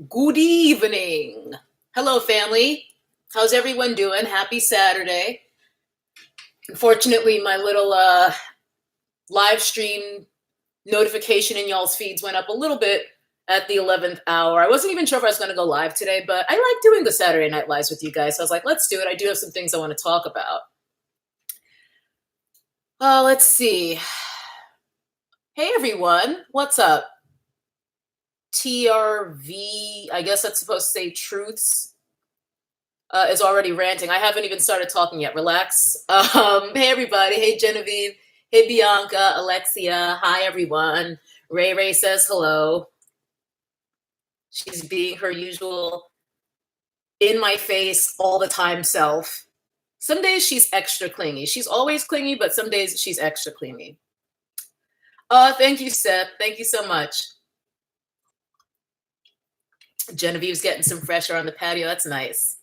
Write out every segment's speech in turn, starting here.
Good evening. Hello, family. How's everyone doing? Happy Saturday. Unfortunately, my little live stream notification in y'all's feeds went up a little bit at the 11th hour. I wasn't even sure if I was going to go live today, but I like doing the Saturday Night Lives with you guys. So I was like, let's do it. I do have some things I want to talk about. Let's see. Hey, everyone. What's up? TRV, I guess that's supposed to say truths, is already ranting. I haven't even started talking yet. Relax. Hey, everybody. Hey, Genevieve. Hey, Bianca, Alexia. Hi, everyone. Ray Ray says hello. She's being her usual in my face all the time self. Some days she's extra clingy. She's always clingy, but some days she's extra clingy. Thank you, Seth. Thank you so much. Genevieve's getting some fresh air on the patio. That's nice.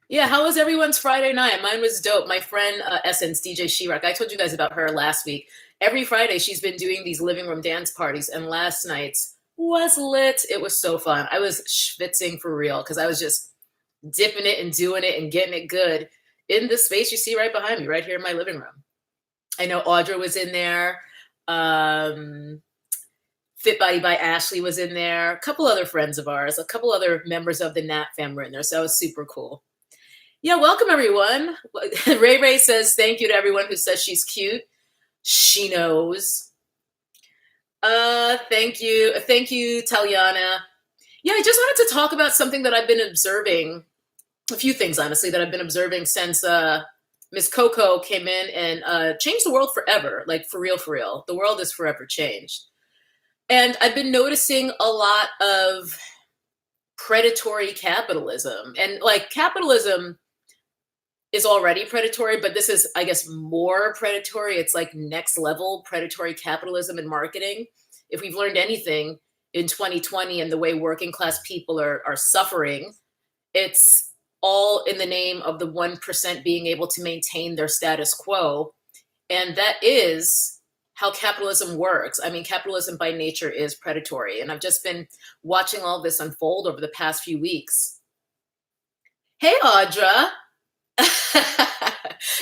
Yeah, how was everyone's Friday night? Mine was dope. My friend Essence, DJ Shirak, I told you guys about her last week. Every Friday, she's been doing these living room dance parties, and last night's was lit. It was so fun. I was schwitzing for real because I was just dipping it and doing it and getting it good in the space you see right behind me, right here in my living room. I know Audra was in there. Fit Body by Ashley was in there. A couple other friends of ours, a couple other members of the Nat fam were in there, so it was super cool. Yeah, welcome everyone. Ray Ray says thank you to everyone who says she's cute. She knows. Thank you, Taliana. Yeah, I just wanted to talk about something that I've been observing. A few things, honestly, that I've been observing since Miss Coco came in and changed the world forever. Like for real, for real. The world is forever changed. And I've been noticing a lot of predatory capitalism, and like capitalism is already predatory, but this is, I guess, more predatory. It's like next level predatory capitalism and marketing. If we've learned anything in 2020 and the way working class people are suffering, it's all in the name of the 1% being able to maintain their status quo. And that is how capitalism works. I mean, capitalism by nature is predatory. And I've just been watching all of this unfold over the past few weeks. Hey, Audra.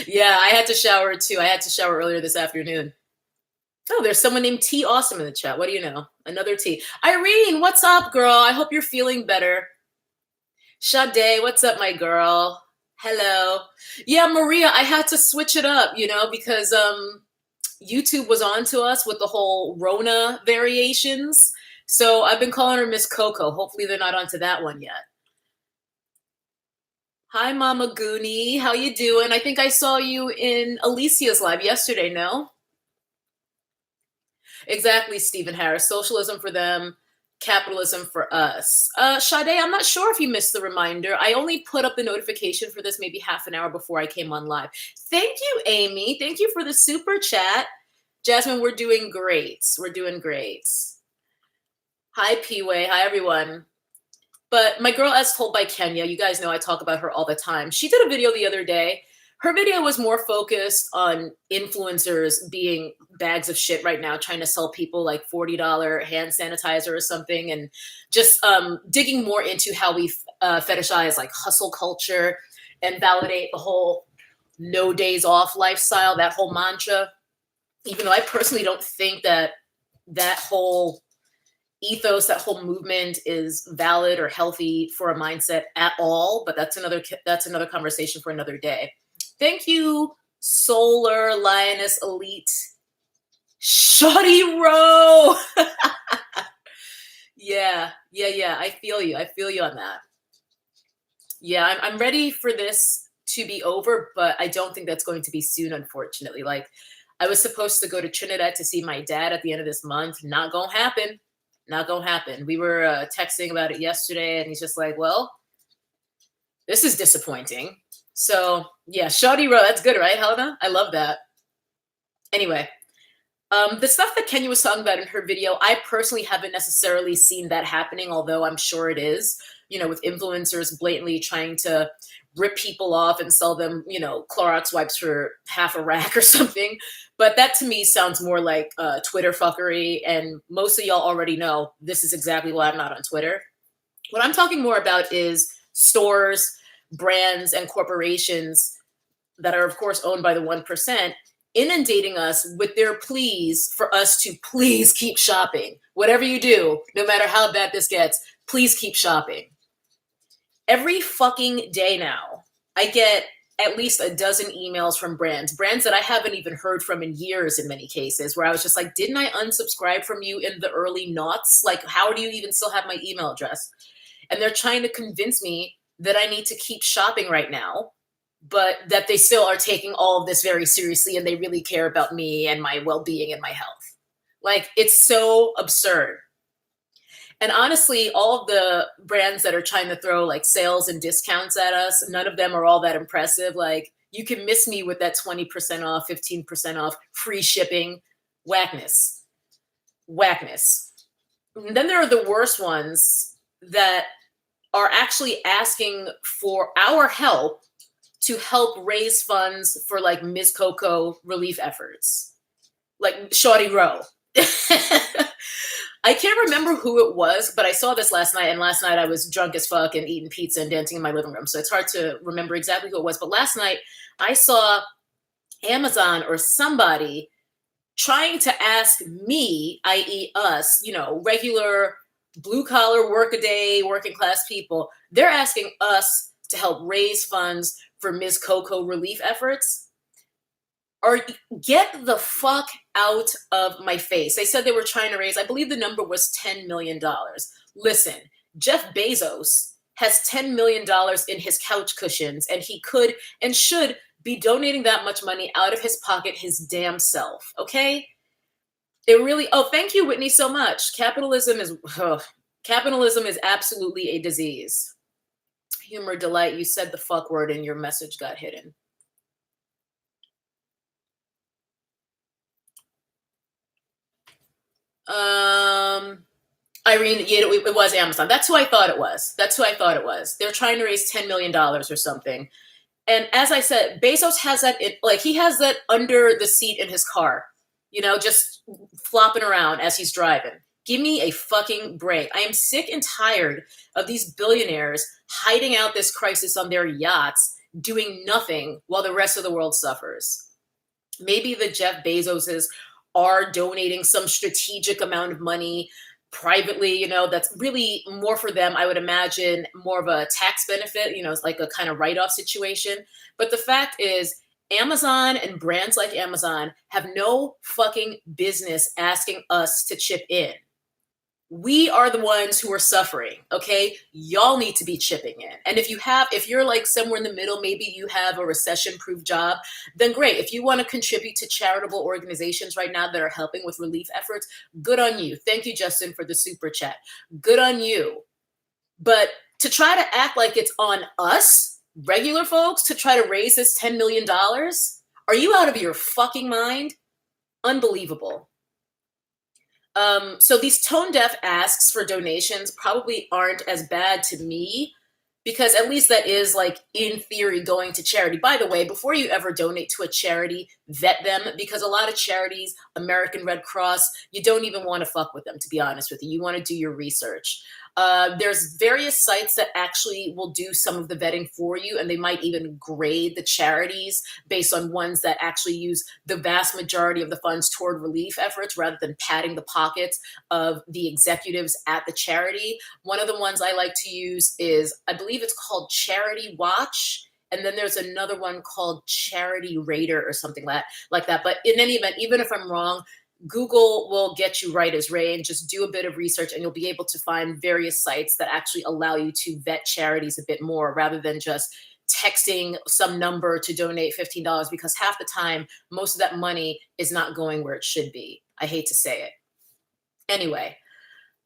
Yeah, I had to shower too. I had to shower earlier this afternoon. Oh, there's someone named T Awesome in the chat. What do you know? Another T. Irene, what's up, girl? I hope you're feeling better. Sade, what's up, my girl? Hello. Yeah, Maria, I had to switch it up, because YouTube was on to us with the whole Rona variations. So I've been calling her Miss Coco. Hopefully they're not onto that one yet. Hi, Mama Goonie. How you doing? I think I saw you in Alicia's live yesterday, no? Exactly, Stephen Harris. Socialism for them, capitalism for us. Sade, I'm not sure if you missed the reminder. I only put up the notification for this maybe half an hour before I came on live. Thank you, Amy. Thank you for the super chat. Jasmine, we're doing great. We're doing great. Hi, P-Way. Hi, everyone. But my girl, as told by Kenya, you guys know I talk about her all the time. She did a video the other day. Her video was more focused on influencers being bags of shit right now, trying to sell people like $40 hand sanitizer or something, and just digging more into how we fetishize like hustle culture and validate the whole no days off lifestyle, that whole mantra. Even though I personally don't think that whole ethos, that whole movement is valid or healthy for a mindset at all, but that's another conversation for another day. Thank you, Solar Lioness Elite. Shoddy Row. Yeah. I feel you on that. Yeah, I'm ready for this to be over, but I don't think that's going to be soon, unfortunately. Like, I was supposed to go to Trinidad to see my dad at the end of this month. Not gonna happen. Not gonna happen. We were texting about it yesterday, and he's just like, well, this is disappointing. So, yeah, Shoddy Row, that's good, right, Helena? I love that. Anyway, The stuff that Kenya was talking about in her video, I personally haven't necessarily seen that happening, although I'm sure it is, with influencers blatantly trying to rip people off and sell them, Clorox wipes for half a rack or something. But that to me sounds more like Twitter fuckery. And most of y'all already know this is exactly why I'm not on Twitter. What I'm talking more about is stores, brands, and corporations that are, of course, owned by the 1%, inundating us with their pleas for us to please keep shopping. Whatever you do, no matter how bad this gets, please keep shopping. Every fucking day now, I get at least a dozen emails from brands that I haven't even heard from in years in many cases, where I was just like, didn't I unsubscribe from you in the early noughts? Like, how do you even still have my email address? And they're trying to convince me that I need to keep shopping right now, but that they still are taking all of this very seriously and they really care about me and my well-being and my health. Like, it's so absurd. And honestly, all of the brands that are trying to throw like sales and discounts at us, none of them are all that impressive. Like, you can miss me with that 20% off, 15% off, free shipping. Whackness. Whackness. And then there are the worst ones that are actually asking for our help to help raise funds for like Ms. Coco relief efforts, like Shawty Row. I can't remember who it was, but I saw this last night, and last night I was drunk as fuck and eating pizza and dancing in my living room, so it's hard to remember exactly who it was. But last night I saw Amazon or somebody trying to ask me, i.e. us, regular blue-collar, work-a-day, working-class people, they're asking us to help raise funds for Ms. Coco relief efforts. Or get the fuck out of my face. They said they were trying to raise, I believe the number was $10 million. Listen, Jeff Bezos has $10 million in his couch cushions, and he could and should be donating that much money out of his pocket his damn self, okay? It really, thank you, Whitney, so much. Capitalism is absolutely a disease. Humor Delight, you said the fuck word and your message got hidden. Irene, yeah, it was Amazon. That's who I thought it was. They're trying to raise $10 million or something. And as I said, Bezos has that, he has that under the seat in his car, just flopping around as he's driving. Give me a fucking break. I am sick and tired of these billionaires hiding out this crisis on their yachts, doing nothing while the rest of the world suffers. Maybe the Jeff Bezoses are donating some strategic amount of money privately, that's really more for them. I would imagine more of a tax benefit, it's like a kind of write-off situation. But the fact is, Amazon and brands like Amazon have no fucking business asking us to chip in. We are the ones who are suffering, okay? Y'all need to be chipping in. And if you're like somewhere in the middle, maybe you have a recession-proof job, then great. If you want to contribute to charitable organizations right now that are helping with relief efforts, good on you. Thank you, Justin, for the super chat. Good on you. But to try to act like it's on us, regular folks, to try to raise this $10 million, are you out of your fucking mind? Unbelievable. So these tone deaf asks for donations probably aren't as bad to me, because at least that is, like, in theory, going to charity. By the way, before you ever donate to a charity, vet them, because a lot of charities, American Red Cross, you don't even want to fuck with them, to be honest with you. You want to do your research. There's various sites that actually will do some of the vetting for you, and they might even grade the charities based on ones that actually use the vast majority of the funds toward relief efforts rather than padding the pockets of the executives at the charity. One of the ones I like to use is, I believe it's called Charity Watch. And then there's another one called Charity Raider or something like that. But in any event, even if I'm wrong, Google will get you right as rain. Just do a bit of research and you'll be able to find various sites that actually allow you to vet charities a bit more rather than just texting some number to donate $15, because half the time, most of that money is not going where it should be. I hate to say it. Anyway,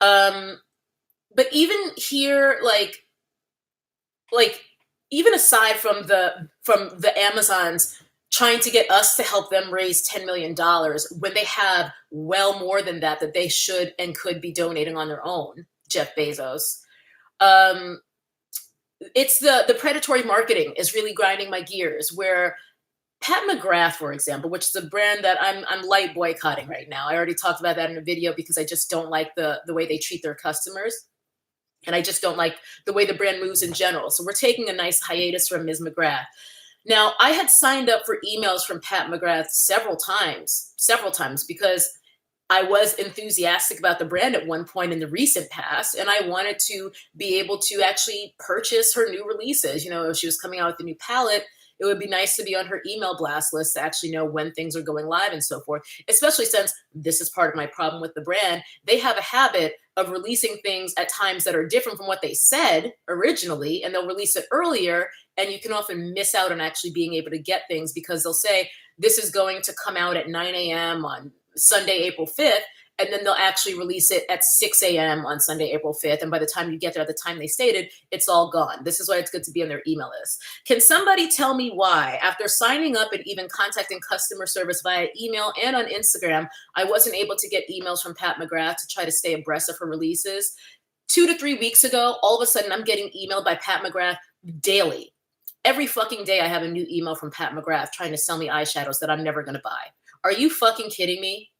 but even here, like even aside from the Amazons trying to get us to help them raise $10 million when they have well more than that they should and could be donating on their own, Jeff Bezos. It's the predatory marketing is really grinding my gears, where Pat McGrath, for example, which is a brand that I'm light boycotting right now. I already talked about that in a video because I just don't like the way they treat their customers. And I just don't like the way the brand moves in general. So we're taking a nice hiatus from Ms. McGrath. Now, I had signed up for emails from Pat McGrath several times, because I was enthusiastic about the brand at one point in the recent past, and I wanted to be able to actually purchase her new releases. You know, if she was coming out with a new palette, it would be nice to be on her email blast list to actually know when things are going live and so forth, especially since this is part of my problem with the brand. They have a habit of releasing things at times that are different from what they said originally, and they'll release it earlier, and you can often miss out on actually being able to get things because they'll say, this is going to come out at 9 a.m. on Sunday, April 5th, and then they'll actually release it at 6 a.m. on Sunday, April 5th. And by the time you get there at the time they stated, it's all gone. This is why it's good to be on their email list. Can somebody tell me why, after signing up and even contacting customer service via email and on Instagram, I wasn't able to get emails from Pat McGrath to try to stay abreast of her releases? 2 to 3 weeks ago, all of a sudden I'm getting emailed by Pat McGrath daily. Every fucking day I have a new email from Pat McGrath trying to sell me eyeshadows that I'm never going to buy. Are you fucking kidding me?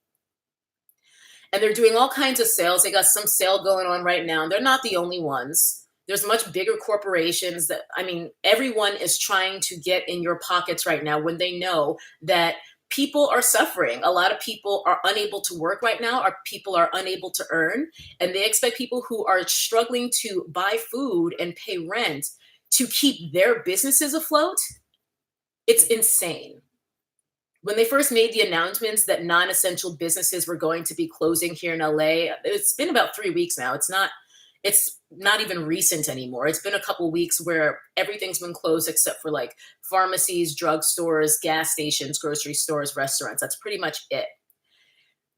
And they're doing all kinds of sales. They got some sale going on right now. They're not the only ones. There's much bigger corporations that, I mean, everyone is trying to get in your pockets right now when they know that people are suffering. A lot of people are unable to work right now. People are unable to earn. And they expect people who are struggling to buy food and pay rent to keep their businesses afloat. It's insane. When they first made the announcements that non-essential businesses were going to be closing here in LA, it's been about 3 weeks now. It's not even recent anymore. It's been a couple weeks where everything's been closed except for like pharmacies, drugstores, gas stations, grocery stores, restaurants. That's pretty much it.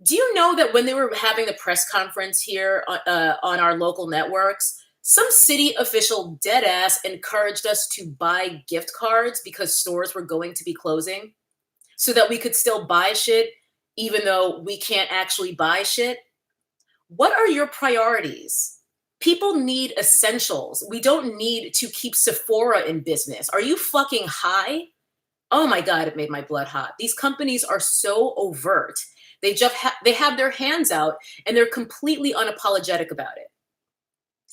Do you know that when they were having the press conference here on our local networks, some city official deadass encouraged us to buy gift cards because stores were going to be closing, so that we could still buy shit even though we can't actually buy shit? What are your priorities? People need essentials. We don't need to keep Sephora in business. Are you fucking high? Oh my God, it made my blood hot. These companies are so overt. They have their hands out and they're completely unapologetic about it.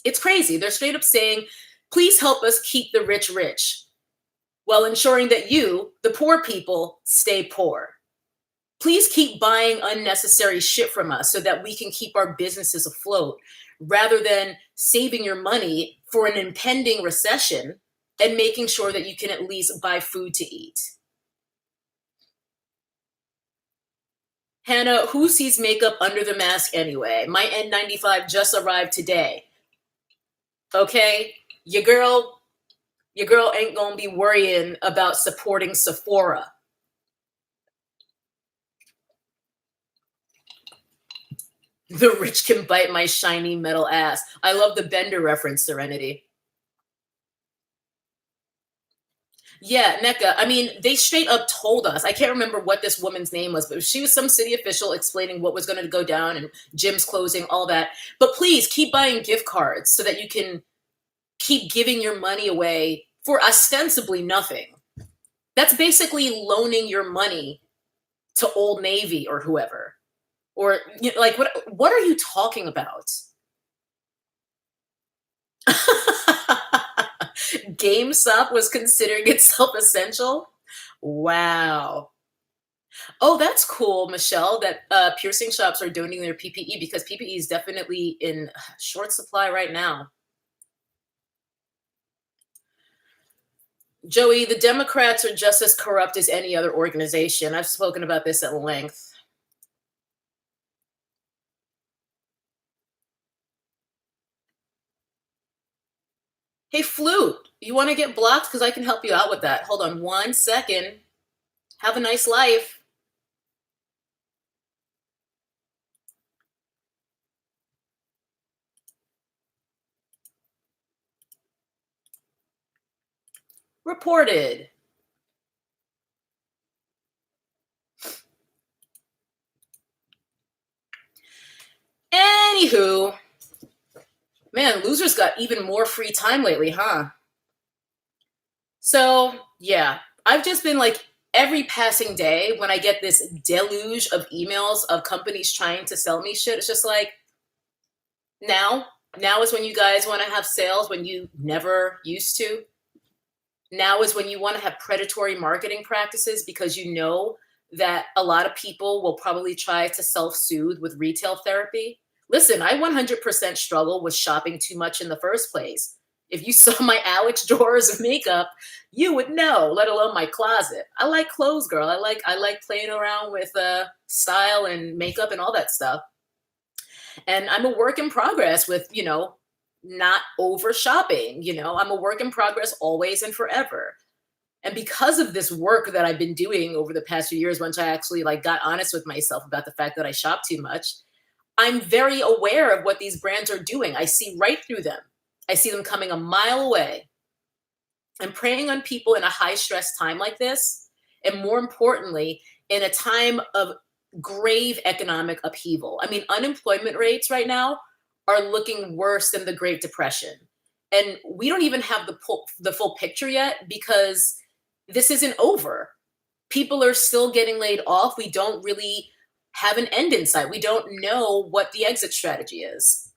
It's crazy. They're straight up saying, please help us keep the rich rich, while ensuring that you, the poor people, stay poor. Please keep buying unnecessary shit from us so that we can keep our businesses afloat, rather than saving your money for an impending recession and making sure that you can at least buy food to eat. Hannah, who sees makeup under the mask anyway? My N95 just arrived today. Okay? Your girl ain't gonna be worrying about supporting Sephora. The rich can bite my shiny metal ass. I love the Bender reference, Serenity. Yeah, NECA. I mean, they straight up told us. I can't remember what this woman's name was, but she was some city official explaining what was going to go down and gyms closing, all that. But please keep buying gift cards so that you can keep giving your money away for ostensibly nothing. That's basically loaning your money to Old Navy or whoever. Or like, what are you talking about? GameStop was considering itself essential? Wow. Oh, that's cool, Michelle, that piercing shops are donating their PPE, because PPE is definitely in short supply right now. Joey, the Democrats are just as corrupt as any other organization. I've spoken about this at length. Hey, Flute, you want to get blocked? Because I can help you out with that. Hold on 1 second. Have a nice life. Reported. Anywho, man, losers got even more free time lately, huh? So, yeah, I've just been like every passing day when I get this deluge of emails of companies trying to sell me shit, it's just like, now, now is when you guys want to have sales when you never used to. Now is when you want to have predatory marketing practices because you know that a lot of people will probably try to self-soothe with retail therapy. Listen, I 100% struggle with shopping too much in the first place. If you saw my Alex drawers of makeup, you would know, let alone my closet. I like clothes, girl. I like playing around with style and makeup and all that stuff. And I'm a work in progress with, not over shopping. I'm a work in progress always and forever. And because of this work that I've been doing over the past few years, once I actually like got honest with myself about the fact that I shop too much, I'm very aware of what these brands are doing. I see right through them. I see them coming a mile away. And preying on people in a high stress time like this, and more importantly, in a time of grave economic upheaval. I mean, unemployment rates right now are looking worse than the Great Depression. And we don't even have the full picture yet because this isn't over. People are still getting laid off. We don't really have an end in sight. We don't know what the exit strategy is.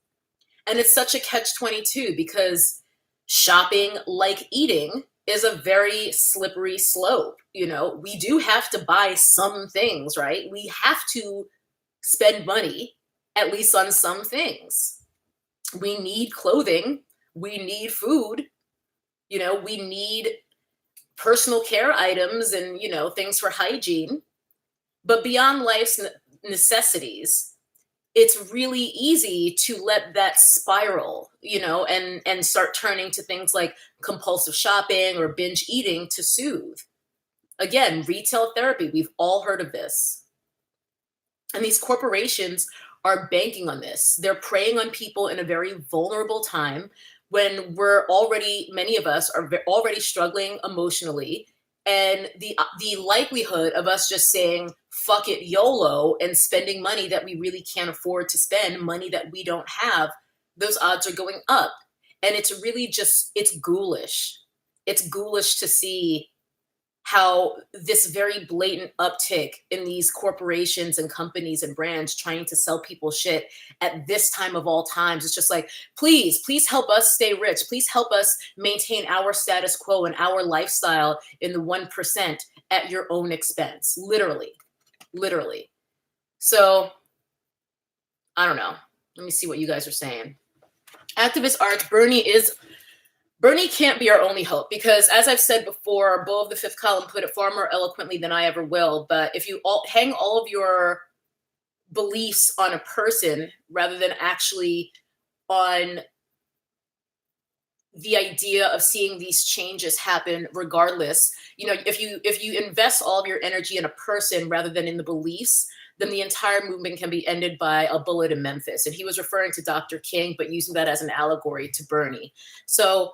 And it's such a catch-22 because shopping, like eating, is a very slippery slope. We do have to buy some things, right? We have to spend money, at least on some things. We need clothing. We need food. We need personal care items and, things for hygiene. But beyond life's necessities, it's really easy to let that spiral, and start turning to things like compulsive shopping or binge eating to soothe. Again, retail therapy, we've all heard of this. And these corporations are banking on this. They're preying on people in a very vulnerable time when many of us are already struggling emotionally. And the likelihood of us just saying, fuck it, YOLO, and spending money that we really can't afford to spend, money that we don't have, those odds are going up. And it's really it's ghoulish. It's ghoulish to see how this very blatant uptick in these corporations and companies and brands trying to sell people shit at this time of all times. It's just like, please help us stay rich. Please help us maintain our status quo and our lifestyle in the 1% at your own expense. Literally. So I don't know. Let me see what you guys are saying. Activist Arts, Bernie can't be our only hope because, as I've said before, Beau of the Fifth Column put it far more eloquently than I ever will. But if you hang all of your beliefs on a person rather than actually on the idea of seeing these changes happen regardless, if you invest all of your energy in a person rather than in the beliefs, then the entire movement can be ended by a bullet in Memphis. And he was referring to Dr. King, but using that as an allegory to Bernie. So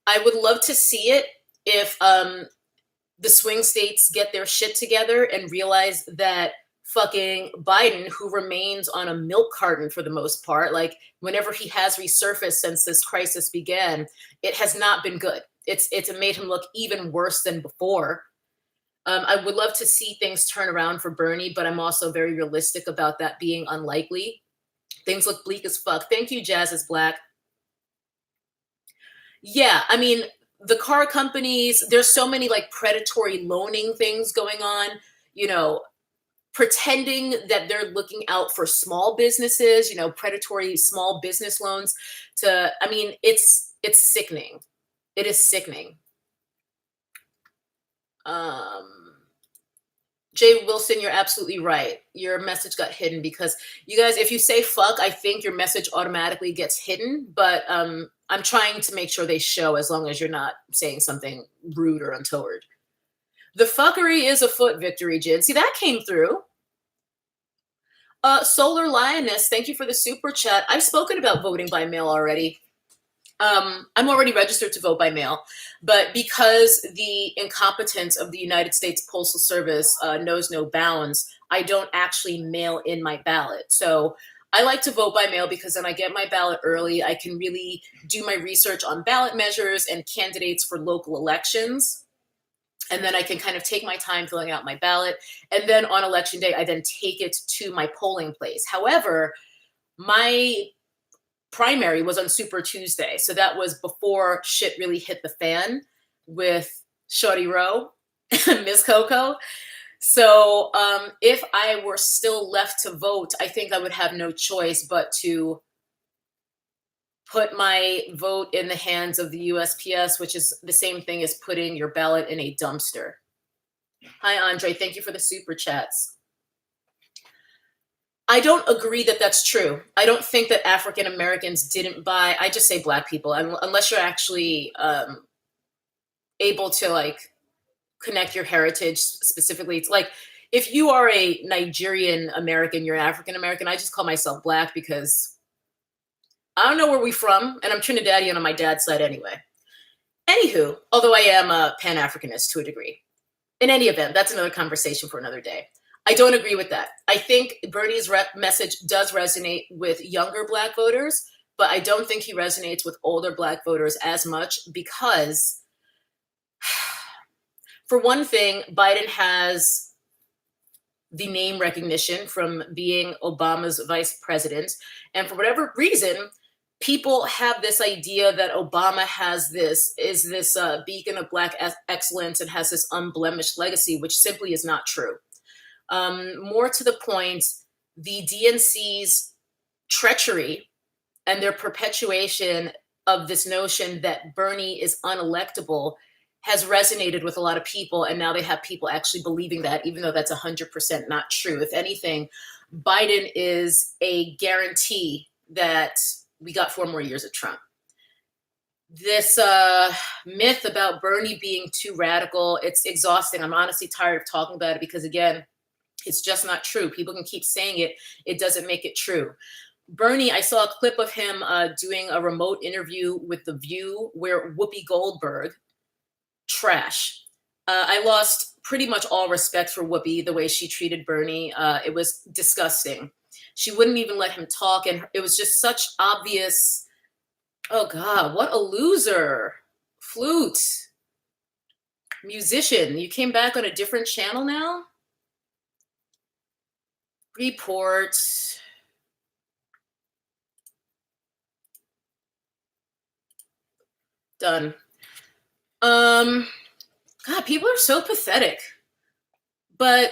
I would love to see it if the swing states get their shit together and realize that fucking Biden, who remains on a milk carton for the most part, like whenever he has resurfaced since this crisis began, it has not been good. It's made him look even worse than before. I would love to see things turn around for Bernie, but I'm also very realistic about that being unlikely. Things look bleak as fuck. Thank you, Jazz is Black. Yeah, I mean, the car companies, there's so many like predatory loaning things going on, pretending that they're looking out for small businesses, predatory small business loans it's sickening. It is sickening. Jay Wilson, you're absolutely right. Your message got hidden because you guys, if you say fuck, I think your message automatically gets hidden, but I'm trying to make sure they show as long as you're not saying something rude or untoward. The fuckery is afoot, Victory Jin. See, that came through. Solar Lioness, thank you for the super chat. I've spoken about voting by mail already. I'm already registered to vote by mail, but because the incompetence of the United States Postal Service knows no bounds, I don't actually mail in my ballot. So I like to vote by mail because then I get my ballot early. I can really do my research on ballot measures and candidates for local elections. And then I can kind of take my time filling out my ballot. And then on election day, I then take it to my polling place. However, my primary was on Super Tuesday. So that was before shit really hit the fan with Shorty Rowe, Miss Coco. So if I were still left to vote, I think I would have no choice but to put my vote in the hands of the USPS, which is the same thing as putting your ballot in a dumpster. Hi, Andre. Thank you for the super chats. I don't agree that that's true. I don't think that African Americans didn't buy, I just say Black people, unless you're actually able to like connect your heritage specifically. It's like if you are a Nigerian American, you're African American, I just call myself Black because I don't know where we're from, and I'm Trinidadian on my dad's side anyway. Anywho, although I am a Pan-Africanist to a degree. In any event, that's another conversation for another day. I don't agree with that. I think Bernie's message does resonate with younger Black voters, but I don't think he resonates with older Black voters as much because, for one thing, Biden has the name recognition from being Obama's vice president. And for whatever reason, people have this idea that Obama is this beacon of Black excellence and has this unblemished legacy, which simply is not true. More to the point, the DNC's treachery and their perpetuation of this notion that Bernie is unelectable has resonated with a lot of people. And now they have people actually believing that, even though that's 100% not true. If anything, Biden is a guarantee that we got 4 more years of Trump. This myth about Bernie being too radical, it's exhausting. I'm honestly tired of talking about it because, again, it's just not true. People can keep saying it. It doesn't make it true. Bernie, I saw a clip of him doing a remote interview with The View where Whoopi Goldberg, trash. I lost pretty much all respect for Whoopi, the way she treated Bernie. It was disgusting. She wouldn't even let him talk. And it was just such obvious, oh God, what a loser. Flute. Musician, you came back on a different channel now? Report. Done. God, people are so pathetic. But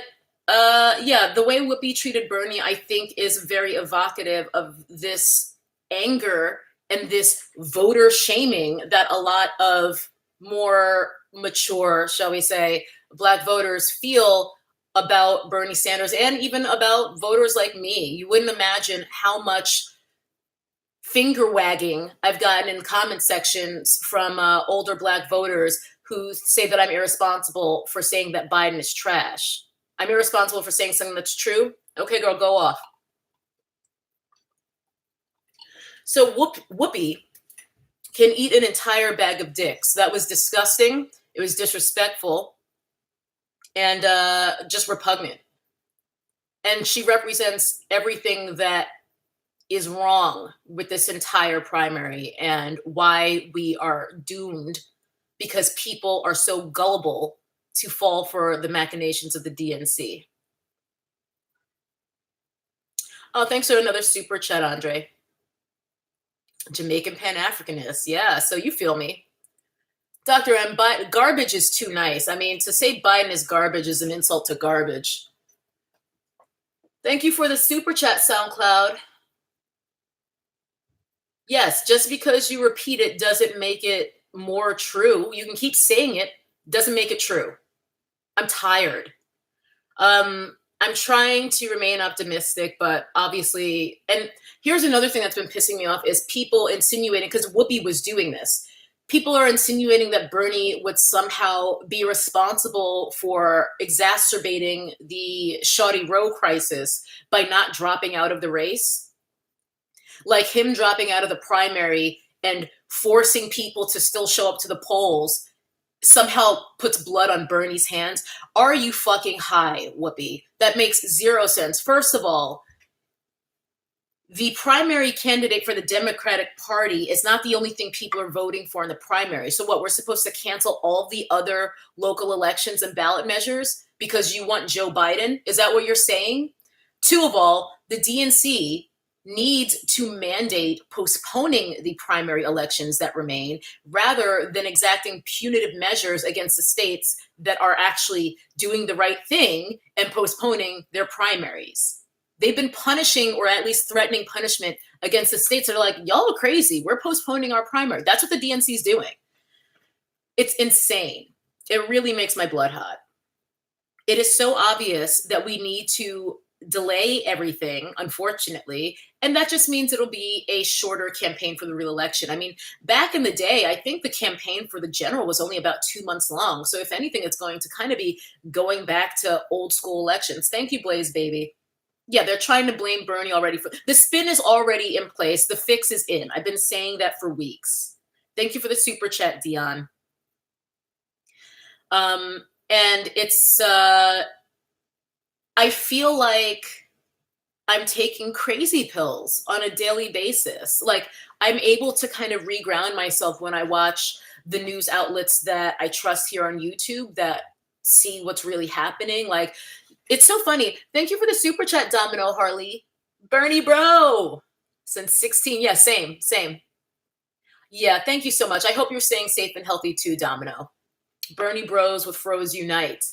yeah, the way Whoopi treated Bernie, I think, is very evocative of this anger and this voter shaming that a lot of more mature, shall we say, Black voters feel about Bernie Sanders and even about voters like me. You wouldn't imagine how much finger wagging I've gotten in comment sections from older Black voters who say that I'm irresponsible for saying that Biden is trash. I'm irresponsible for saying something that's true. Okay, girl, go off. So Whoopi can eat an entire bag of dicks. That was disgusting. It was disrespectful and just repugnant. And she represents everything that is wrong with this entire primary and why we are doomed because people are so gullible to fall for the machinations of the DNC. Oh, thanks for another super chat, Andre. Jamaican Pan-Africanist. Yeah, so you feel me. Dr. M, garbage is too nice. I mean, to say Biden is garbage is an insult to garbage. Thank you for the super chat, SoundCloud. Yes, just because you repeat it doesn't make it more true. You can keep saying it, doesn't make it true. I'm tired. I'm trying to remain optimistic, but obviously, and here's another thing that's been pissing me off is people insinuating, because Whoopi was doing this, people are insinuating that Bernie would somehow be responsible for exacerbating the Shorty Rowe crisis by not dropping out of the race. Like him dropping out of the primary and forcing people to still show up to the polls somehow puts blood on Bernie's hands. Are you fucking high, Whoopi? That makes zero sense. First of all, the primary candidate for the Democratic Party is not the only thing people are voting for in the primary. So what, we're supposed to cancel all the other local elections and ballot measures because you want Joe Biden? Is that what you're saying? Two of all, the DNC needs to mandate postponing the primary elections that remain rather than exacting punitive measures against the states that are actually doing the right thing and postponing their primaries. They've been punishing, or at least threatening punishment against the states that are like, y'all are crazy. We're postponing our primary. That's what the DNC is doing. It's insane. It really makes my blood hot. It is so obvious that we need to delay everything, unfortunately. And that just means it'll be a shorter campaign for the real election. I mean, back in the day, I think the campaign for the general was only about 2 months long. So if anything, it's going to kind of be going back to old school elections. Thank you, Blaze, baby. Yeah, they're trying to blame Bernie already. The spin is already in place. The fix is in. I've been saying that for weeks. Thank you for the super chat, Dion. And it's, I feel like I'm taking crazy pills on a daily basis. Like, I'm able to kind of reground myself when I watch the news outlets that I trust here on YouTube that see what's really happening. Like, it's so funny. Thank you for the super chat, Domino Harley. Bernie bro. Since 16. Yeah, same. Yeah, thank you so much. I hope you're staying safe and healthy too, Domino. Bernie bros with Froze Unite.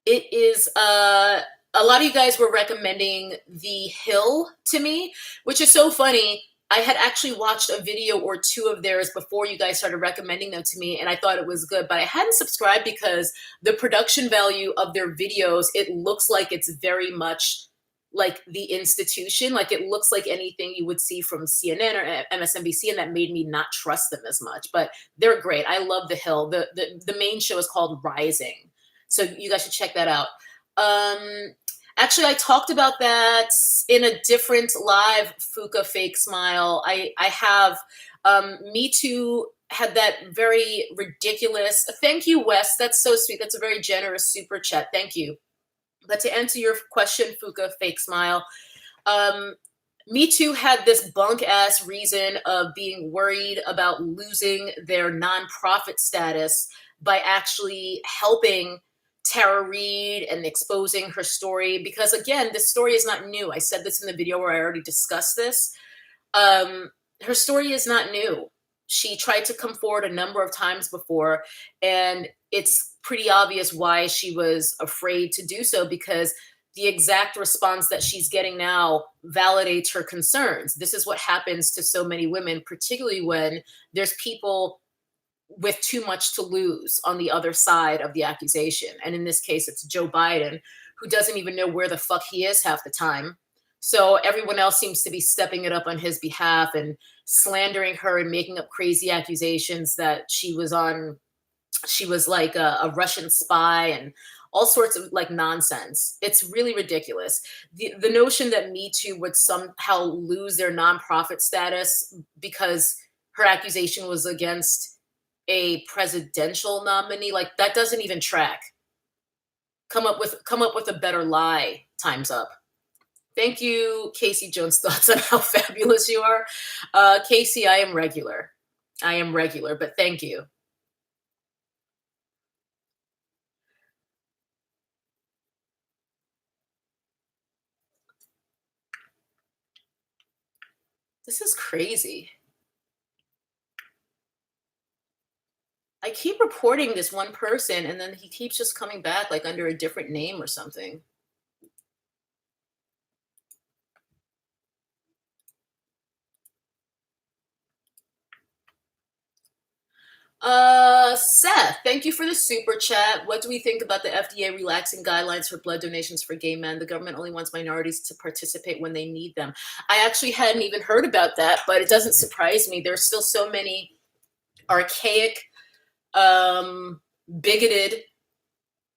It is a lot of you guys were recommending The Hill to me, which is so funny. I had actually watched a video or two of theirs before you guys started recommending them to me, and I thought it was good, but I hadn't subscribed because the production value of their videos, it looks like it's very much like The Institution. Like, it looks like anything you would see from CNN or MSNBC, and that made me not trust them as much. But they're great. I love The Hill. The main show is called Rising, so you guys should check that out. Actually, I talked about that in a different live Fuka Fake Smile. I have Me Too had that very ridiculous. Thank you, Wes. That's so sweet. That's a very generous super chat. Thank you. But to answer your question, Fuka Fake Smile, Me Too had this bunk ass reason of being worried about losing their nonprofit status by actually helping Tara Reid and exposing her story. Because again, this story is not new. I said this in the video where I already discussed this. Her story is not new. She tried to come forward a number of times before, and it's pretty obvious why she was afraid to do so, because the exact response that she's getting now validates her concerns. This is what happens to so many women, particularly when there's people with too much to lose on the other side of the accusation. And in this case, it's Joe Biden, who doesn't even know where the fuck he is half the time. So everyone else seems to be stepping it up on his behalf and slandering her and making up crazy accusations that she was like a Russian spy and all sorts of like nonsense. It's really ridiculous. The notion that Me Too would somehow lose their nonprofit status because her accusation was against a presidential nominee, like, that doesn't even track. Come up with a better lie. Time's up. Thank you, Casey Jones. Thoughts on how fabulous you are? Casey, I am regular, but thank you. This is crazy. I keep reporting this one person, and then he keeps just coming back like under a different name or something. Seth, thank you for the super chat. What do we think about the FDA relaxing guidelines for blood donations for gay men? The government only wants minorities to participate when they need them. I actually hadn't even heard about that, but it doesn't surprise me. There's still so many archaic, bigoted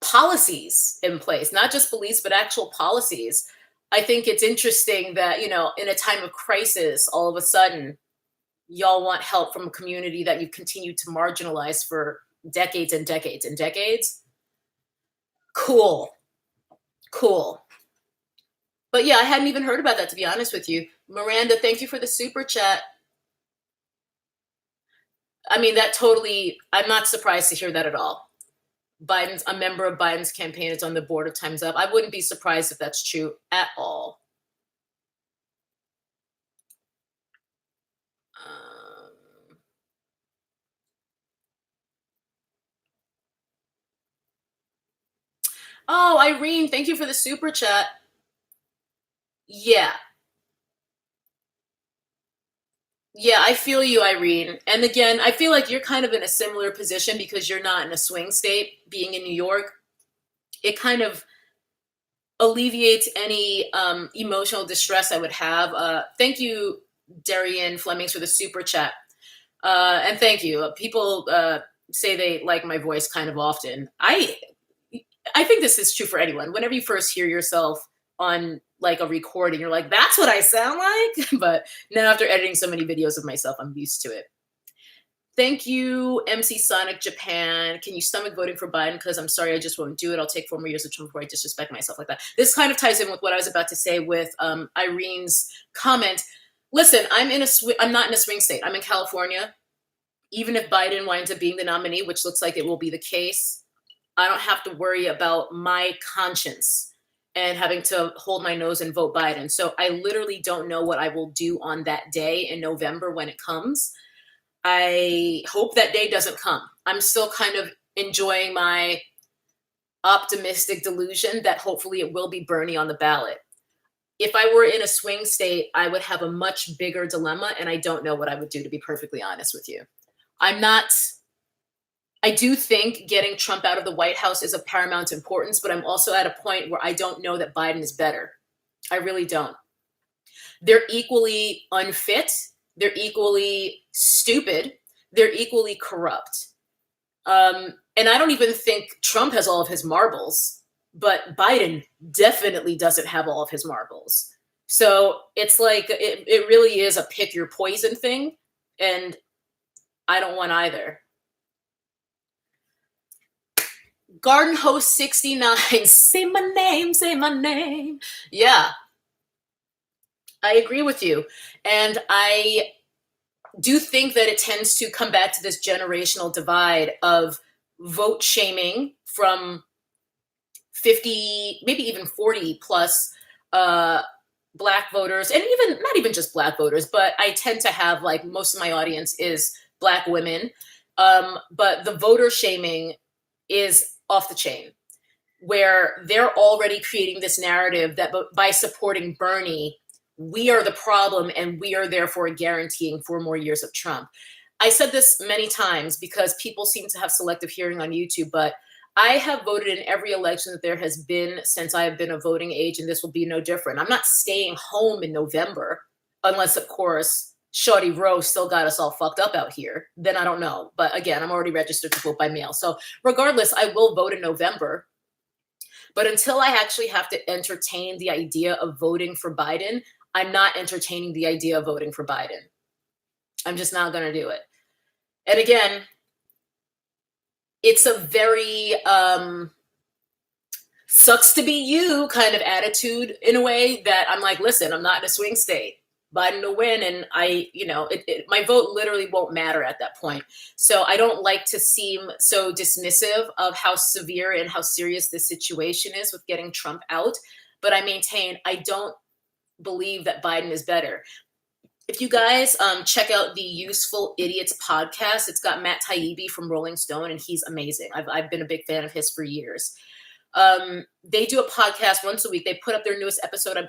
policies in place, not just beliefs, but actual policies. I think it's interesting that, in a time of crisis, all of a sudden, y'all want help from a community that you've continued to marginalize for decades and decades and decades. Cool. But yeah, I hadn't even heard about that, to be honest with you. Miranda, thank you for the super chat. I mean, that totally, I'm not surprised to hear that at all. Biden's a member of Biden's campaign is on the board of Time's Up. I wouldn't be surprised if that's true at all. Oh, Irene, thank you for the super chat. Yeah. Yeah, I feel you, Irene. And again, I feel like you're kind of in a similar position because you're not in a swing state, being in New York. It kind of alleviates any emotional distress I would have. Thank you, Darian Flemings, for the super chat. And thank you. People say they like my voice kind of often. I think this is true for anyone. Whenever you first hear yourself on like a recording, you're like, that's what I sound like. But now after editing so many videos of myself, I'm used to it. Thank you, MC Sonic Japan. Can you stomach voting for Biden? Because I'm sorry, I just won't do it. I'll take 4 more years of Trump before I disrespect myself like that. This kind of ties in with what I was about to say with Irene's comment. Listen, I'm not in a swing state. I'm in California. Even if Biden winds up being the nominee, which looks like it will be the case, I don't have to worry about my conscience and having to hold my nose and vote Biden. So I literally don't know what I will do on that day in November when it comes. I hope that day doesn't come. I'm still kind of enjoying my optimistic delusion that hopefully it will be Bernie on the ballot. If I were in a swing state, I would have a much bigger dilemma, and I don't know what I would do, to be perfectly honest with you. I do think getting Trump out of the White House is of paramount importance, but I'm also at a point where I don't know that Biden is better. I really don't. They're equally unfit. They're equally stupid. They're equally corrupt. And I don't even think Trump has all of his marbles, but Biden definitely doesn't have all of his marbles. So it's like, it really is a pick your poison thing. And I don't want either. Garden Host 69, say my name, say my name. Yeah, I agree with you. And I do think that it tends to come back to this generational divide of vote shaming from 50, maybe even 40 plus Black voters, and even not even just Black voters, but I tend to have, like, most of my audience is Black women. But the voter shaming is off the chain, where they're already creating this narrative that by supporting Bernie, we are the problem and we are therefore guaranteeing 4 more years of Trump. I said this many times because people seem to have selective hearing on YouTube, but I have voted in every election that there has been since I have been a voting age, and this will be no different. I'm not staying home in November unless, of course, Shawty Rose still got us all fucked up out here. Then I don't know. But again, I'm already registered to vote by mail. So regardless, I will vote in November. But until I actually have to entertain the idea of voting for Biden, I'm not entertaining the idea of voting for Biden. I'm just not going to do it. And again, it's a very sucks to be you kind of attitude in a way that I'm like, listen, I'm not in a swing state. Biden to win, and my vote literally won't matter at that point. So I don't like to seem so dismissive of how severe and how serious this situation is with getting Trump out. But I maintain I don't believe that Biden is better. If you guys check out the Useful Idiots podcast, it's got Matt Taibbi from Rolling Stone, and he's amazing. I've been a big fan of his for years. They do a podcast once a week. They put up their newest episode, I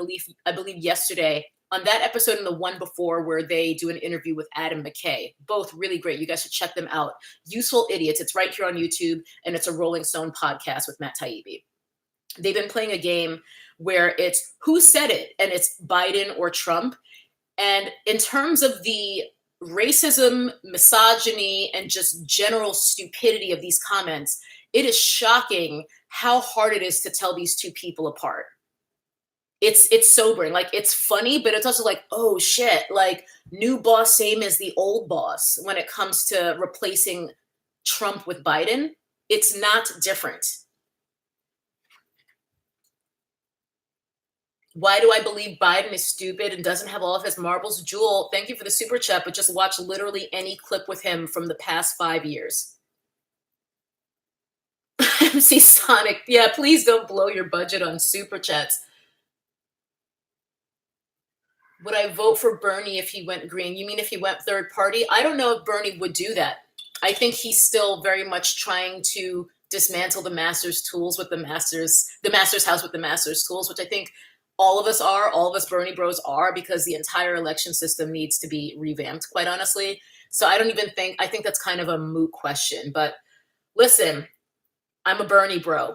believe yesterday. On that episode and the one before, where they do an interview with Adam McKay. Both really great. You guys should check them out. Useful Idiots. It's right here on YouTube, and it's a Rolling Stone podcast with Matt Taibbi. They've been playing a game where it's who said it, and it's Biden or Trump. And in terms of the racism, misogyny, and just general stupidity of these comments, it is shocking how hard it is to tell these two people apart. It's sobering. Like, it's funny, but it's also like, oh shit, like, new boss same as the old boss when it comes to replacing Trump with Biden. It's not different. Why do I believe Biden is stupid and doesn't have all of his marbles? Jewel, thank you for the super chat, but just watch literally any clip with him from the past 5 years. MC Sonic, yeah, please don't blow your budget on super chats. Would I vote for Bernie if he went green? You mean if he went third party? I don't know if Bernie would do that. I think he's still very much trying to dismantle the master's tools with the master's house with the master's tools, which I think all of us Bernie bros are, because the entire election system needs to be revamped, quite honestly. So I think that's kind of a moot question. But listen, I'm a Bernie bro.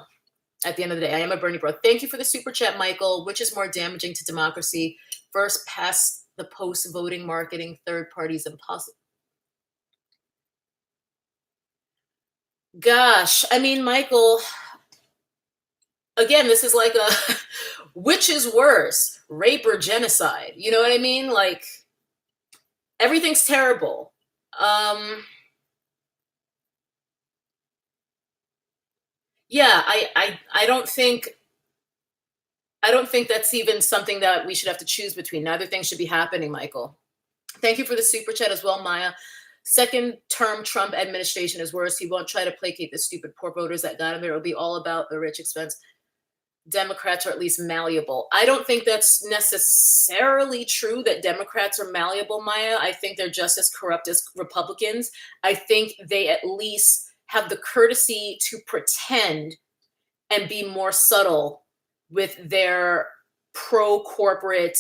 At the end of the day, I am a Bernie bro. Thank you for the super chat, Michael. Which is more damaging to democracy? First, past the post-voting marketing, third parties impossible. Gosh, I mean, Michael, again, this is like a which is worse, rape or genocide? You know what I mean? Like, everything's terrible. Yeah, I don't think that's even something that we should have to choose between. Neither thing should be happening, Michael. Thank you for the super chat as well, Maya. Second term Trump administration is worse. He won't try to placate the stupid poor voters that got him there. It'll be all about the rich expense. Democrats are at least malleable. I don't think that's necessarily true that Democrats are malleable, Maya. I think they're just as corrupt as Republicans. I think they at least have the courtesy to pretend and be more subtle with their pro corporate,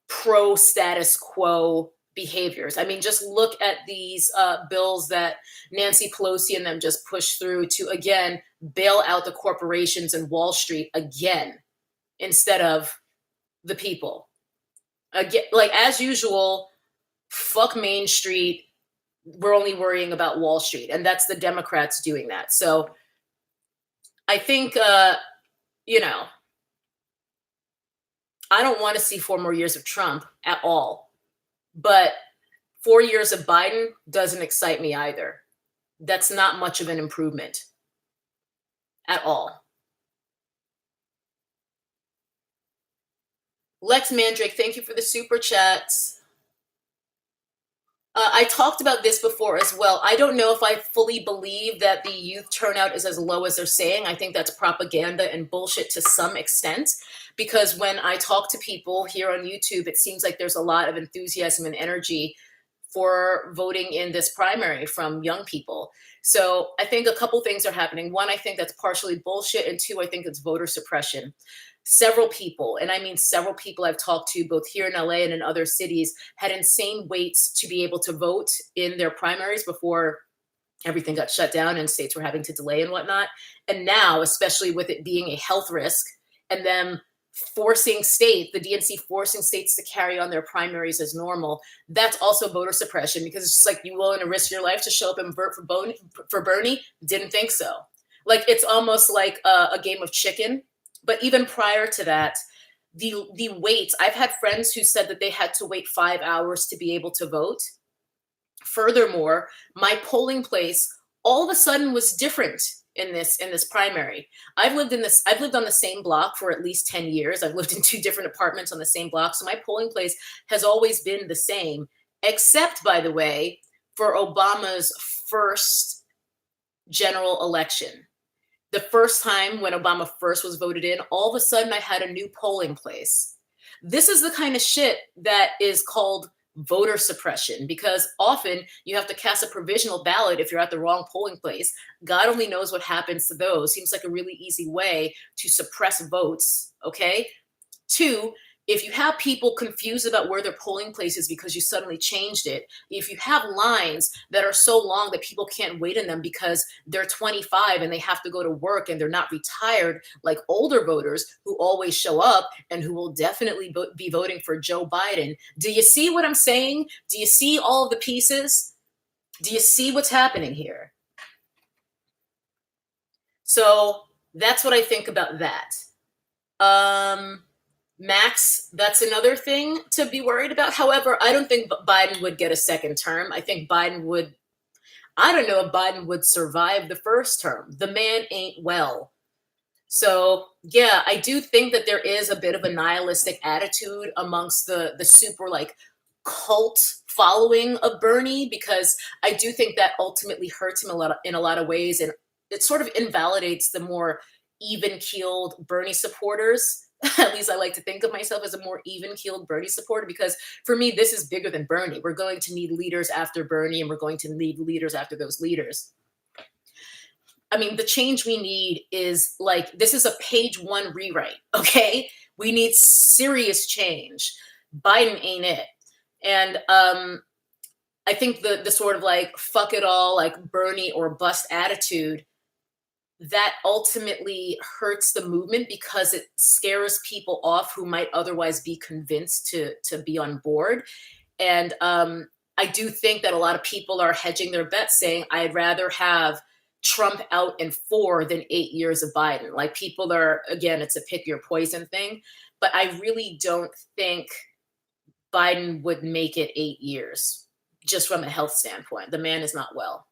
pro status quo behaviors. I mean, just look at these bills that Nancy Pelosi and them just pushed through to, again, bail out the corporations and Wall Street again, instead of the people. Again, like as usual, fuck Main Street. We're only worrying about Wall Street. And that's the Democrats doing that. So I think, you know, I don't want to see 4 more years of Trump at all. But 4 years of Biden doesn't excite me either. That's not much of an improvement at all. Lex Mandrake, thank you for the super chats. I talked about this before as well. I don't know if I fully believe that the youth turnout is as low as they're saying. I think that's propaganda and bullshit to some extent, because when I talk to people here on YouTube, it seems like there's a lot of enthusiasm and energy for voting in this primary from young people. So I think a couple things are happening. One, I think that's partially bullshit. And two, I think it's voter suppression. Several people, and I mean several people I've talked to both here in LA and in other cities, had insane waits to be able to vote in their primaries before everything got shut down and states were having to delay and whatnot. And now, especially with it being a health risk and them forcing the DNC forcing states to carry on their primaries as normal, that's also voter suppression, because it's just like, you willing to risk your life to show up and vote for Bernie? Didn't think so. Like, it's almost like a game of chicken. But even prior to that, the waits, I've had friends who said that they had to wait 5 hours to be able to vote. Furthermore, my polling place all of a sudden was different in this primary. I've lived on the same block for at least 10 years. I've lived in 2 different apartments on the same block. So my polling place has always been the same, except, by the way, for Obama's first general election. The first time when Obama first was voted in, all of a sudden I had a new polling place. This is the kind of shit that is called voter suppression, because often you have to cast a provisional ballot if you're at the wrong polling place. God only knows what happens to those. Seems like a really easy way to suppress votes, okay? 2, if you have people confused about where their polling place is because you suddenly changed it, if you have lines that are so long that people can't wait in them because they're 25 and they have to go to work and they're not retired like older voters who always show up and who will definitely be voting for Joe Biden. Do you see what I'm saying? Do you see all of the pieces? Do you see what's happening here? So that's what I think about that. Max, that's another thing to be worried about. However, I don't think Biden would get a second term. I think I don't know if Biden would survive the first term. The man ain't well. So yeah, I do think that there is a bit of a nihilistic attitude amongst the super like cult following of Bernie, because I do think that ultimately hurts him in a lot of ways, and it sort of invalidates the more even keeled Bernie supporters. At least I like to think of myself as a more even keeled Bernie supporter, because for me this is bigger than Bernie. We're going to need leaders after Bernie, and we're going to need leaders after those leaders. I mean, the change we need is like, this is a page one rewrite, okay? We need serious change. Biden ain't it. And I think the sort of like, fuck it all, like Bernie or bust attitude, that ultimately hurts the movement because it scares people off who might otherwise be convinced to be on board. And I do think that a lot of people are hedging their bets, saying, I'd rather have Trump out in 4 than 8 years of Biden. Like, people are, again, it's a pick your poison thing. But I really don't think Biden would make it 8 years, just from a health standpoint. The man is not well.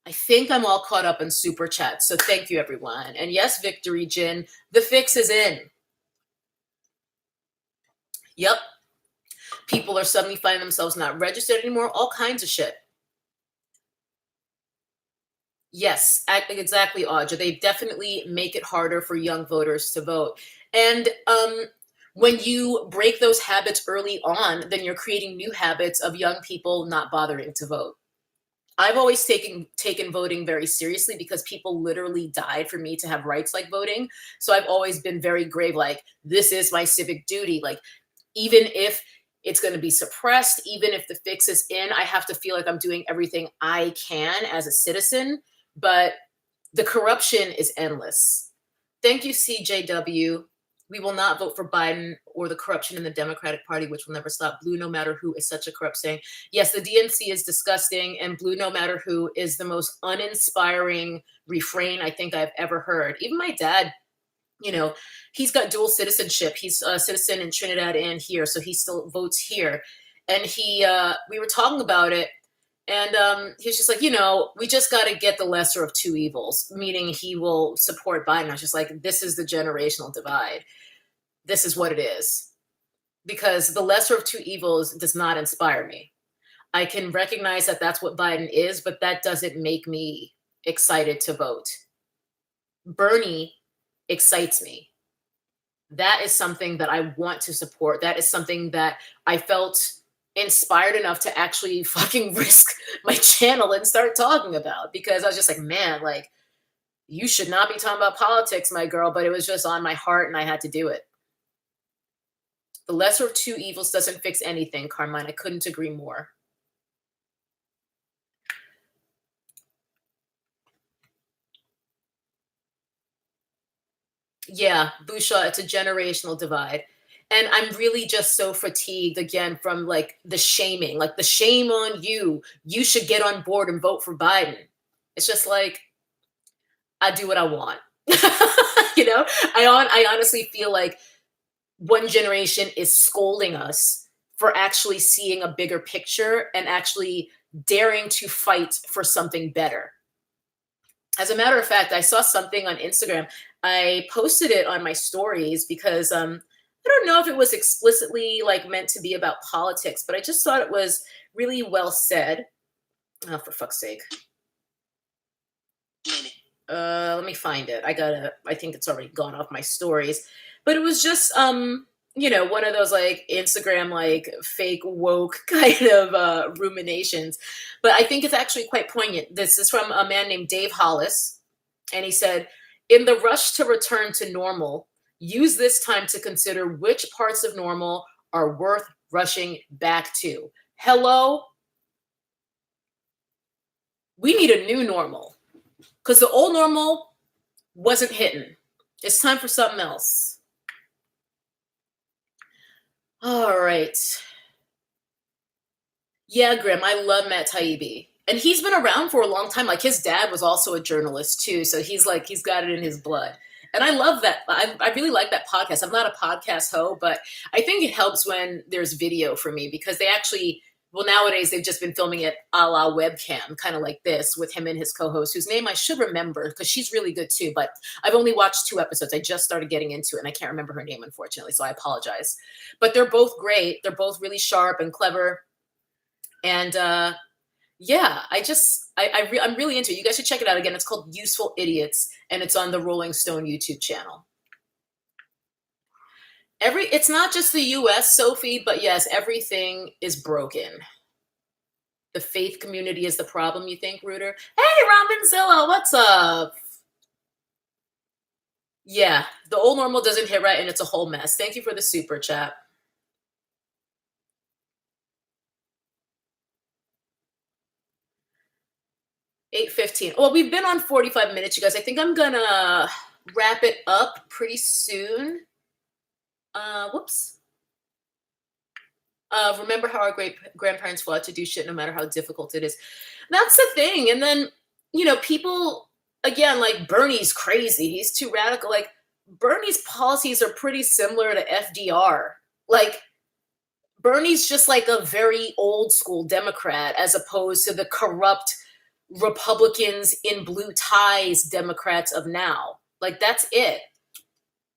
I think I'm all caught up in super chat. So thank you, everyone. And yes, Victory Jin, the fix is in. Yep. People are suddenly finding themselves not registered anymore. All kinds of shit. Yes, exactly, Audra. They definitely make it harder for young voters to vote. And when you break those habits early on, then you're creating new habits of young people not bothering to vote. I've always taken voting very seriously because people literally died for me to have rights like voting. So I've always been very grave, like, this is my civic duty. Like, even if it's going to be suppressed, even if the fix is in, I have to feel like I'm doing everything I can as a citizen. But the corruption is endless. Thank you, CJW. We will not vote for Biden or the corruption in the Democratic Party, which will never stop. Blue no matter who is such a corrupt saying. Yes, the DNC is disgusting, and blue no matter who is the most uninspiring refrain I think I've ever heard. Even my dad, he's got dual citizenship. He's a citizen in Trinidad and here, so he still votes here. And we were talking about it, and he's just like, we just got to get the lesser of two evils, meaning he will support Biden. I was just like, this is the generational divide. This is what it is. Because the lesser of two evils does not inspire me. I can recognize that that's what Biden is, but that doesn't make me excited to vote. Bernie excites me. That is something that I want to support. That is something that I felt inspired enough to actually fucking risk my channel and start talking about, because I was just like, man, like, you should not be talking about politics, my girl, but it was just on my heart and I had to do it. The lesser of two evils doesn't fix anything, Carmine. I couldn't agree more. Yeah, Busha, it's a generational divide. And I'm really just so fatigued again from like the shaming, like the shame on you. You should get on board and vote for Biden. It's just like, I do what I want. I honestly feel like one generation is scolding us for actually seeing a bigger picture and actually daring to fight for something better. As a matter of fact, I saw something on Instagram. I posted it on my stories because I don't know if it was explicitly like meant to be about politics, but I just thought it was really well said. Oh, for fuck's sake. Let me find it. I think it's already gone off my stories, but it was just, one of those like Instagram, like fake woke kind of ruminations, but I think it's actually quite poignant. This is from a man named Dave Hollis. And he said, in the rush to return to normal, use this time to consider which parts of normal are worth rushing back to. Hello? We need a new normal. Because the old normal wasn't hitting. It's time for something else. All right. Yeah, Grim, I love Matt Taibbi. And he's been around for a long time. Like, his dad was also a journalist, too. So he's got it in his blood. And I love that. I really like that podcast. I'm not a podcast hoe, but I think it helps when there's video for me, because they actually Well, nowadays they've just been filming it a la webcam, kind of like this, with him and his co-host, whose name I should remember because she's really good too. But I've only watched 2 episodes. I just started getting into it, and I can't remember her name, unfortunately, so I apologize. But they're both great. They're both really sharp and clever, and yeah, I'm really into it. You guys should check it out again. It's called Useful Idiots, and it's on the Rolling Stone YouTube channel. It's not just the US, Sophie, but yes, everything is broken. The faith community is the problem, you think, Rooter? Hey, Robinzilla, what's up? Yeah, the old normal doesn't hit right, and it's a whole mess. Thank you for the super chat. $8:15. Well, we've been on 45 minutes, you guys. I think I'm gonna wrap it up pretty soon. Whoops. Remember how our great grandparents fought to do shit no matter how difficult it is. That's the thing. And then, people, again, like Bernie's crazy. He's too radical. Like, Bernie's policies are pretty similar to FDR. Like, Bernie's just like a very old school Democrat as opposed to the corrupt Republicans in blue ties Democrats of now. Like, that's it.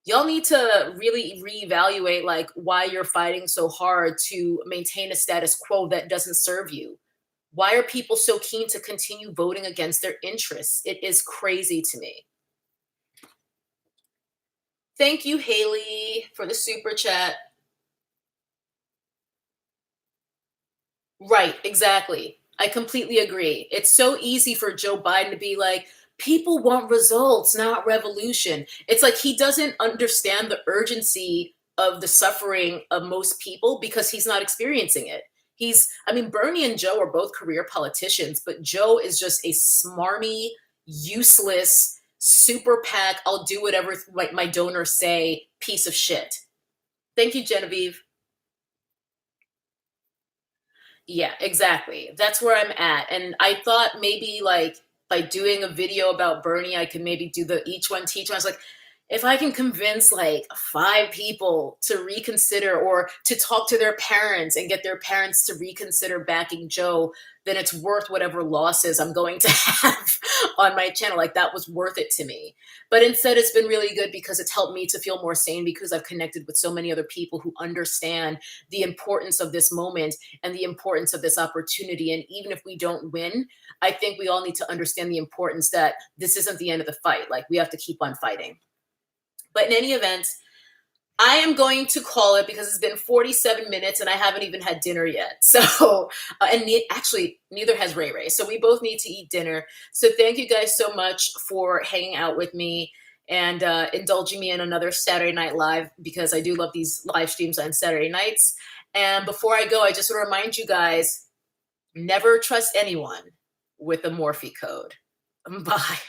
Y'all need to really reevaluate like why you're fighting so hard to maintain a status quo that doesn't serve you. Why are people so keen to continue voting against their interests? It is crazy to me. Thank you, Haley, for the super chat. Right, exactly. I completely agree. It's so easy for Joe Biden to be like, people want results, not revolution. It's like he doesn't understand the urgency of the suffering of most people because he's not experiencing it. Bernie and Joe are both career politicians, but Joe is just a smarmy, useless, super PAC, I'll do whatever my donors say, piece of shit. Thank you, Genevieve. Yeah, exactly. That's where I'm at. And I thought maybe like by doing a video about Bernie, I could maybe do the each one teach one. I was like, if I can convince like 5 people to reconsider or to talk to their parents and get their parents to reconsider backing Joe, then it's worth whatever losses I'm going to have on my channel. Like that was worth it to me. But instead, it's been really good because it's helped me to feel more sane because I've connected with so many other people who understand the importance of this moment and the importance of this opportunity. And even if we don't win, I think we all need to understand the importance that this isn't the end of the fight. Like we have to keep on fighting. But in any event, I am going to call it because it's been 47 minutes and I haven't even had dinner yet. So, actually, neither has Ray Ray. So we both need to eat dinner. So thank you guys so much for hanging out with me and indulging me in another Saturday Night Live because I do love these live streams on Saturday nights. And before I go, I just want to remind you guys, never trust anyone with a Morphe code. Bye.